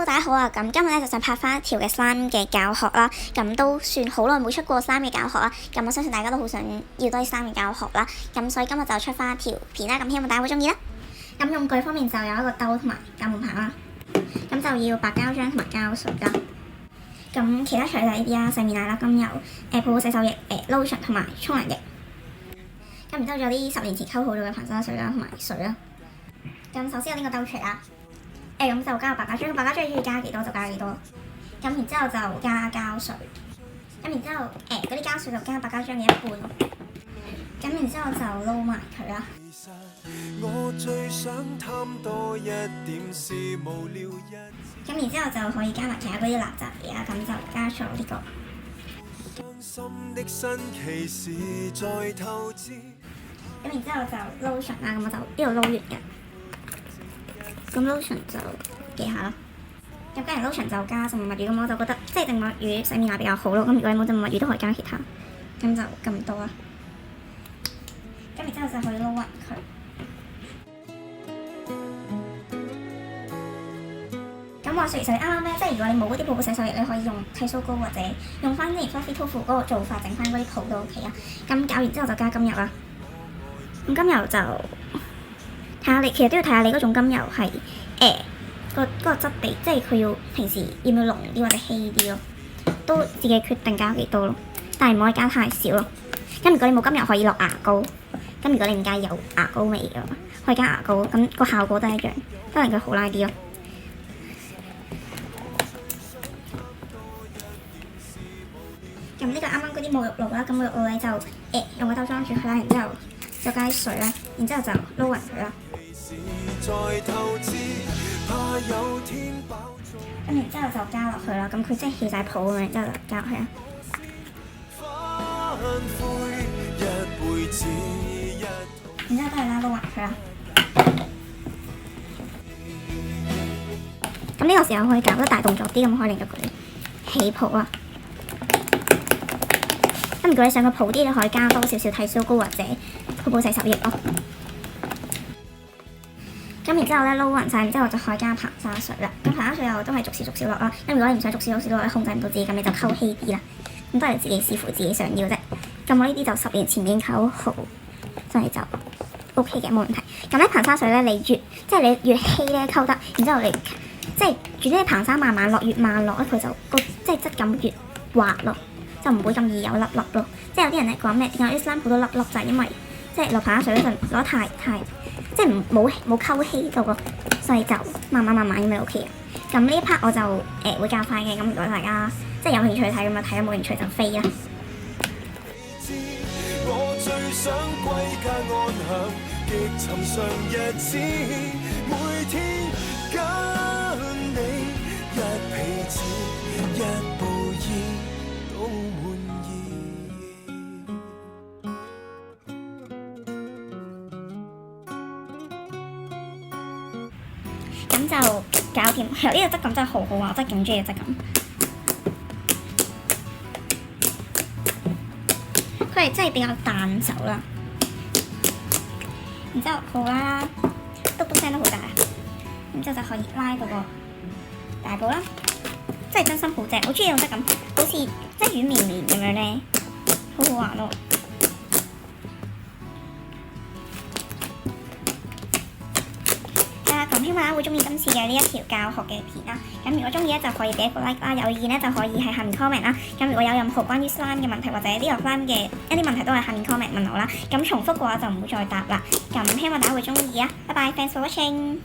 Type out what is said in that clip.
Hello，大家好啊！咁今日咧就想拍翻一條嘅 slime 嘅教學啦。咁都算好耐冇出過 slime 嘅教學啦。咁我相信大家都好想要多啲 slime 嘅教學啦。咁所以今日就出翻一條片啦。咁希望大家會中意啦。咁用具方面就有一個兜同埋膠門棒啦。咁就要白膠漿同埋膠水啦。咁其他除咗呢啲啦，洗面奶啦、精油、泡泡洗手液、lotion 同埋沖涼液。咁然之後仲有啲10年前溝好咗嘅硼砂水啦同埋水啦。咁首先有呢個兜出嚟啦。咁就加白膠漿，白膠漿中意加幾多就加幾多。咁然之後就加膠水，咁然之後嗰啲膠水就加白膠漿嘅一半咯。咁然之後就撈埋佢啦。咁然之後就可以加埋其他嗰啲垃圾嘢啦。咁就加咗呢個。咁然之後就 lotion 啦，咁我就呢度撈完嘅。咁 lotion 就記下啦。咁加完 lotion 就加植物物語，咁我就覺得即係植物物語洗面奶比較好咯。咁如果你冇植物物語都可以加其他，咁就咁多啦。咁然之後就可以撈勻佢。咁話說其實啱啱咧，即係如果你冇嗰啲泡泡洗手液，你可以用剃鬚膏或者用翻之前 Fluffy Tofu 嗰個做法整翻嗰啲泡都 OK 啊。咁搞完之後就加精油啦。咁精油就睇下你，其實都要睇下你嗰種精油係嗰個質地，即係佢要平時要唔要濃啲或者稀啲咯，都自己決定加幾多咯，但係唔可以加太少咯。咁如果你冇精油可以落牙膏，咁如果你唔介意有牙膏味嘅，可以加牙膏，咁個效果都係一樣，都令佢好拉啲咯。咁呢個啱啱嗰啲沐浴露啦，咁沐浴露咧就用個兜裝住佢啦，然之後就加啲水啦，然之後就撈勻佢啦。咁然之後就加落去啦，咁佢即係起晒泡咁樣，然之後就加落去啦。然之後都係啦，撈勻佢啦。咁呢個時候可以搞得大動作啲，咁可以令到佢起泡啦。咁如果你想佢泡啲，你可以加多少少剃鬚膏或者泡泡洗手液咯。咁然之後咧撈勻晒，然之後就可以加硼砂水啦。咁硼砂水又都係逐少落啦。咁如果你唔想逐少落，你控制唔到自己，咁你就溝稀啲啦。咁都係自己視乎自己想要啫。咁我呢啲就10年前已經溝好，所以就 OK 嘅，冇問題。咁咧硼砂水咧，你即係你越稀咧溝得，然之後你即係煮啲硼砂慢慢落，越慢落咧佢就即係質感越滑咯，就唔會咁易有粒粒咯。即係有啲人咧講咩點解啲 slime 好多粒粒，就係因為即係落硼砂水嗰陣攞得太即係冇溝稀到咯，所以就慢慢咁咪 OK 嘅。咁呢一 part 我就會較快嘅，咁如果大家即係有興趣睇咁就睇，冇興趣就飛啦。咁就搞掂，係呢個質感真係好好啊！我真係勁中意嘅質感。佢係真係比較彈手啦。然之後好啦，篤聲都好大。然之後就可以拉到個大布啦，真係真心好正，好中意呢種質感，好似即係軟綿綿咁樣咧，好好玩咯。希望大家會中意今次嘅呢一條教學嘅片啦。咁如果中意咧，就可以俾一個 like 啦。有意見咧，就可以喺下面 comment 啦。咁如果有任何關於 slime 嘅問題或者呢個 slime 嘅一啲問題，都喺下面 comment 問我啦。咁重複嘅話就唔會再答啦。咁希望大家會中意啊！拜拜，thanks for watching。